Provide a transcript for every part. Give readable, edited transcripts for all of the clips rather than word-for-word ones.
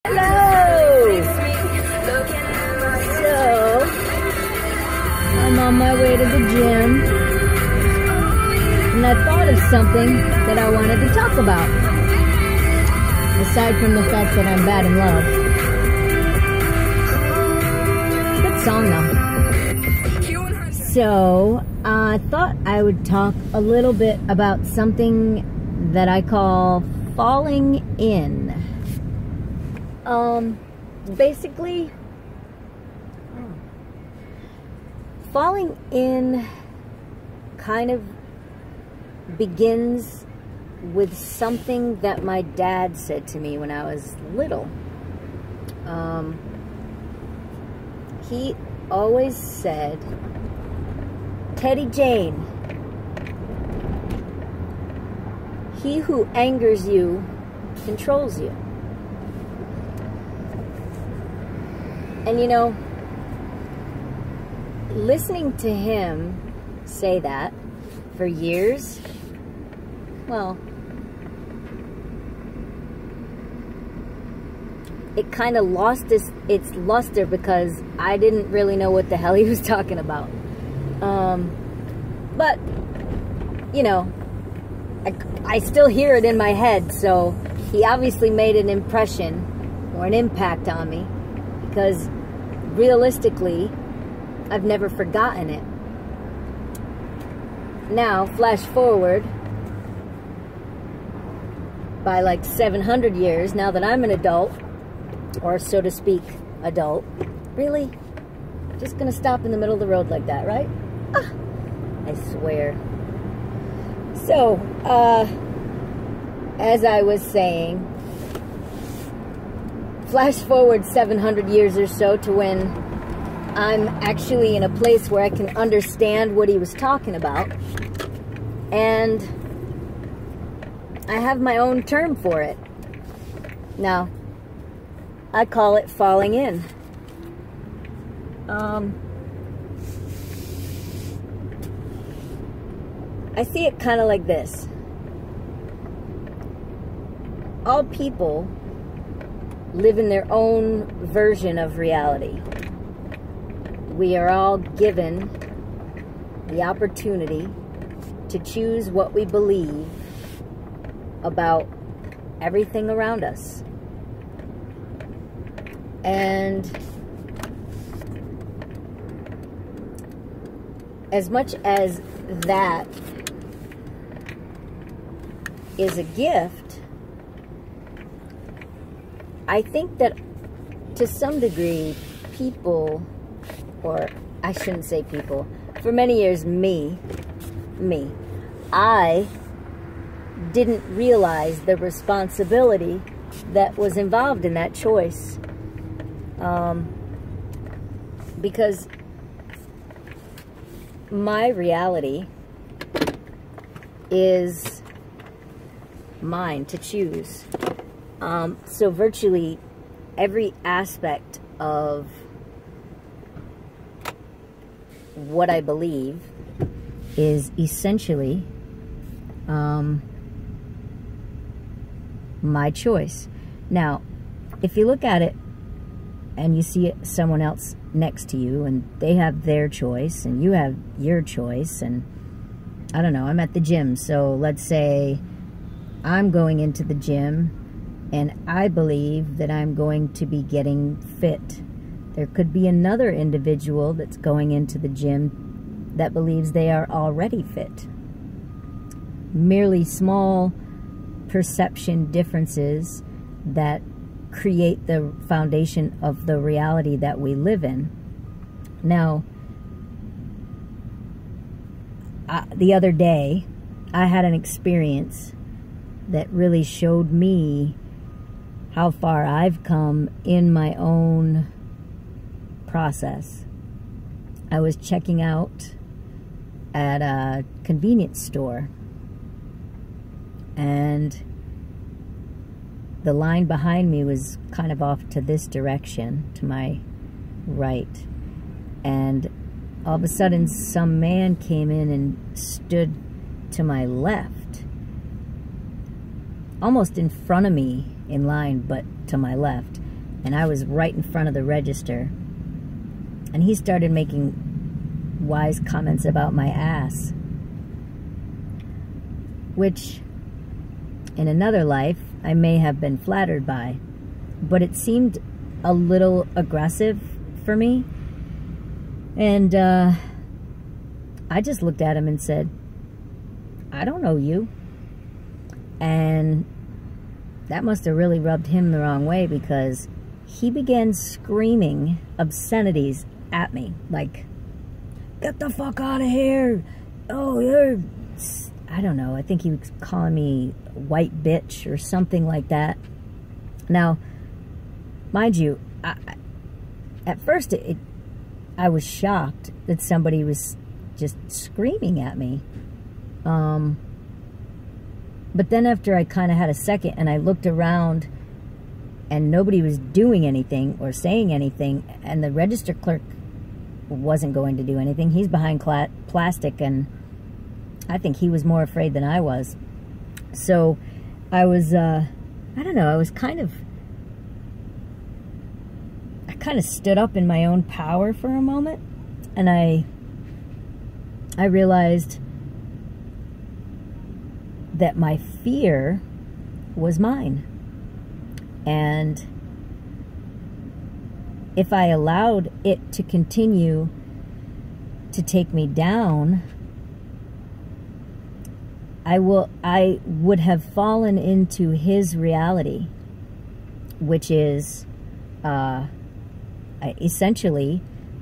Hello! So, I'm on my way to the gym, and I thought of something that I wanted to talk about, aside from the fact that I'm bad in love. Good song though. So, I thought I would talk a little bit about something that I call falling in. Basically, falling in kind of begins with something that my dad said to me when I was little. He always said, "Teddy Jane, he who angers you controls you." And you know, listening to him say that for years, well, it kind of lost its luster because I didn't really know what the hell he was talking about. But, you know, I still hear it in my head, so he obviously made an impression or an impact on me, because realistically, I've never forgotten it. Now, flash forward by like 700 years, now that I'm an adult, or so to speak, adult. Really? Just gonna stop in the middle of the road like that, right? Ah, I swear. So, as I was saying, flash forward 700 years or so to when I'm actually in a place where I can understand what he was talking about. And I have my own term for it. Now, I call it falling in. I see it kind of like this. All people live in their own version of reality. We are all given the opportunity to choose what we believe about everything around us. And as much as that is a gift, I think that to some degree people, or I shouldn't say people, for many years I didn't realize the responsibility that was involved in that choice. Because my reality is mine to choose. So virtually every aspect of what I believe is essentially my choice. Now, if you look at it and you see someone else next to you and they have their choice and you have your choice, and I don't know, I'm at the gym, so let's say I'm going into the gym and I believe that I'm going to be getting fit. There could be another individual that's going into the gym that believes they are already fit. Merely small perception differences that create the foundation of the reality that we live in. Now, the other day, I had an experience that really showed me how far I've come in my own process. I was checking out at a convenience store, and the line behind me was kind of off to this direction, to my right, and all of a sudden some man came in and stood to my left, almost in front of me in line, but to my left. and I was right in front of the register, and he started making wise comments about my ass, which in another life I may have been flattered by, but it seemed a little aggressive for me. And I just looked at him and said, I don't know you. And that must have really rubbed him the wrong way, because he began screaming obscenities at me, like, get the fuck out of here. Oh, you're... I don't know. I think he was calling me white bitch or something like that. Now, mind you, at first I was shocked that somebody was just screaming at me. But then after I kind of had a second and I looked around and nobody was doing anything or saying anything, and the register clerk wasn't going to do anything. He's behind plastic, and I think he was more afraid than I was. So I was, I don't know, I kind of stood up in my own power for a moment, and I realized that my fear was mine. And if I allowed it to continue to take me down, I would have fallen into his reality, which is essentially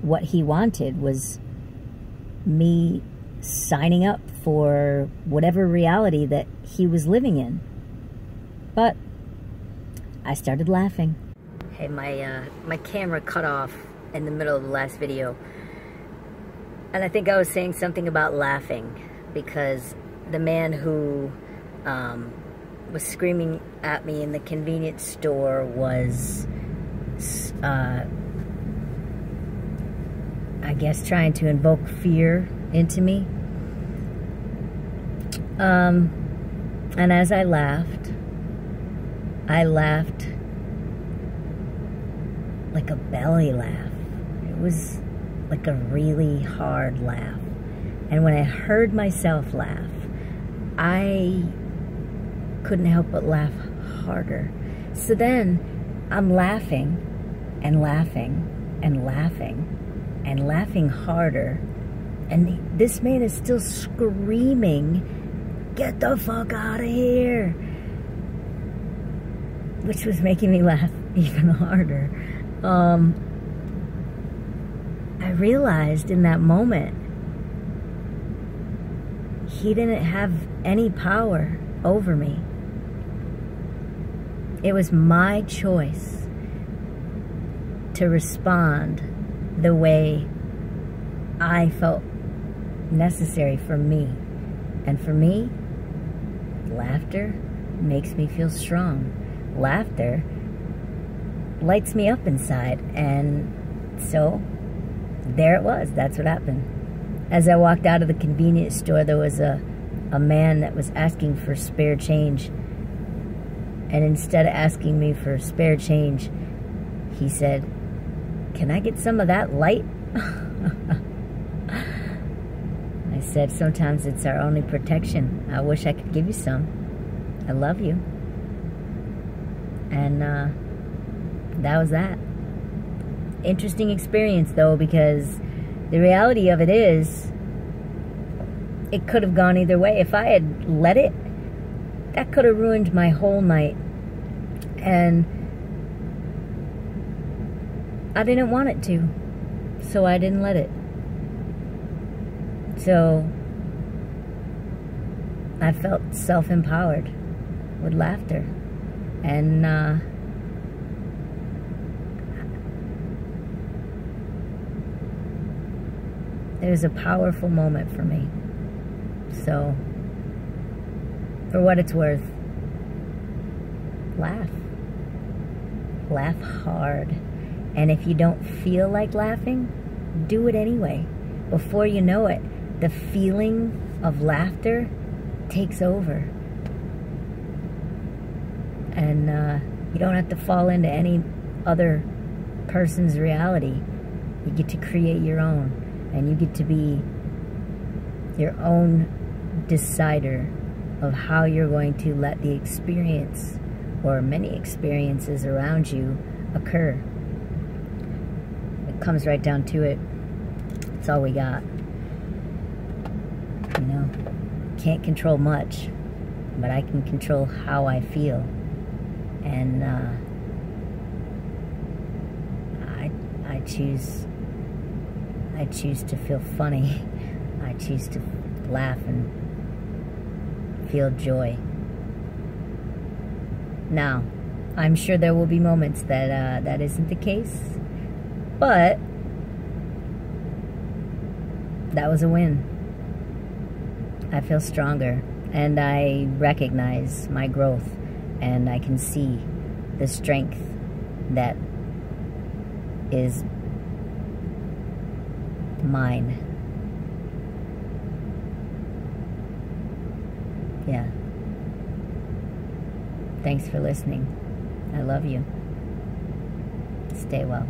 what he wanted was me signing up for whatever reality that he was living in. But I started laughing. Hey, my camera cut off in the middle of the last video, and I think I was saying something about laughing, because the man who was screaming at me in the convenience store was, I guess, trying to invoke fear into me. And as I laughed like a belly laugh. It was like a really hard laugh. And when I heard myself laugh, I couldn't help but laugh harder. So then I'm laughing and laughing and laughing and laughing harder. And this man is still screaming, get the fuck out of here, which was making me laugh even harder. I realized in that moment, he didn't have any power over me. It was my choice to respond the way I felt necessary for me. And for me, laughter makes me feel strong. Laughter lights me up inside. And so there it was. That's what happened. As I walked out of the convenience store, there was a man that was asking for spare change. And instead of asking me for spare change, he said, "Can I get some of that light?" I said, "Sometimes it's our only protection. I wish I could give you some. I love you." And that was that. Interesting experience, though, because the reality of it is, it could have gone either way. If I had let it, that could have ruined my whole night. And I didn't want it to, so I didn't let it. So I felt self-empowered with laughter. And it was a powerful moment for me. So, for what it's worth, laugh. Laugh hard. And if you don't feel like laughing, do it anyway. Before you know it, the feeling of laughter takes over. And you don't have to fall into any other person's reality. You get to create your own, and you get to be your own decider of how you're going to let the experience, or many experiences around you, occur. It comes right down to it. It's all we got. You know, can't control much, but I can control how I feel. And I choose to feel funny. I choose to laugh and feel joy. Now, I'm sure there will be moments that that isn't the case, but that was a win. I feel stronger, and I recognize my growth, and I can see the strength that is mine. Yeah. Thanks for listening. I love you. Stay well.